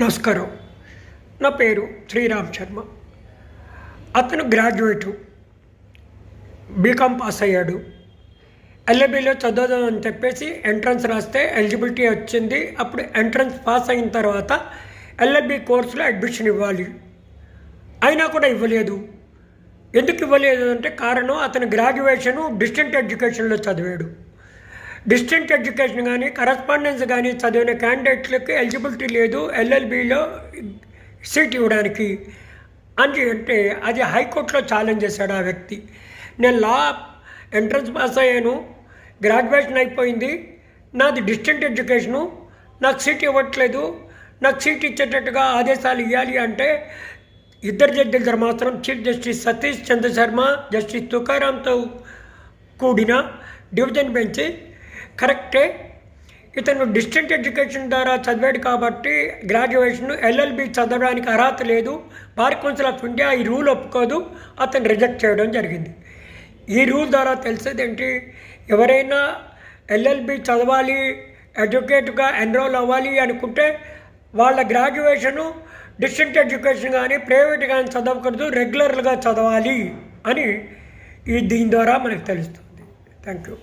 నమస్కారం. నా పేరు శ్రీరామ్ శర్మ. అతను గ్రాడ్యుయేటు, బీకామ్ పాస్ అయ్యాడు. ఎల్ఏబీలో చదువుదాం అని చెప్పేసి ఎంట్రన్స్ రాస్తే ఎలిజిబిలిటీ వచ్చింది. అప్పుడు ఎంట్రన్స్ పాస్ అయిన తర్వాత ఎల్ఎల్బి కోర్సులో అడ్మిషన్ ఇవ్వాలి, అయినా కూడా ఇవ్వలేదు. ఎందుకు ఇవ్వలేదు అంటే కారణం, అతని గ్రాడ్యుయేషను డిస్టెంట్ ఎడ్యుకేషన్లో చదివాడు. డిస్టెంట్ ఎడ్యుకేషన్ కానీ కరస్పాండెన్స్ కానీ చదివిన క్యాండిడేట్లకి ఎలిజిబిలిటీ లేదు ఎల్ఎల్బిలో సీట్ ఇవ్వడానికి అని అంటే అది హైకోర్టులో ఛాలెంజ్ చేశాడు ఆ వ్యక్తి. నేను లా ఎంట్రన్స్ పాస్ అయ్యాను, గ్రాడ్యుయేషన్ అయిపోయింది, నాది డిస్టెంట్ ఎడ్యుకేషను, నాకు సీట్ ఇవ్వట్లేదు, నాకు సీట్ ఇచ్చేటట్టుగా ఆదేశాలు ఇవ్వాలి అంటే ఇద్దరు జడ్జిల మాత్రం చీఫ్ జస్టిస్ సతీష్ చంద్ర శర్మ, జస్టిస్ తుకారాంతో కూడిన డివిజన్ బెంచ్ కరెక్టే, ఇతను డిస్టెంట్ ఎడ్యుకేషన్ ద్వారా చదివాడు కాబట్టి గ్రాడ్యుయేషన్ ఎల్ఎల్బి చదవడానికి అర్హత లేదు, బార్ కౌన్సిల్ ఆఫ్ ఇండియా ఈ రూల్ ఒప్పుకోదు, అతను రిజెక్ట్ చేయడం జరిగింది. ఈ రూల్ ద్వారా తెలిసేది ఏంటి, ఎవరైనా ఎల్ఎల్బి చదవాలి, అడ్వకేట్గా ఎన్రోల్ అవ్వాలి అనుకుంటే వాళ్ళ గ్రాడ్యుయేషను డిస్టెంట్ ఎడ్యుకేషన్ కానీ ప్రైవేట్ కానీ చదవకూడదు, రెగ్యులర్గా చదవాలి అని దీని ద్వారా మనకు తెలుస్తుంది. Thank you.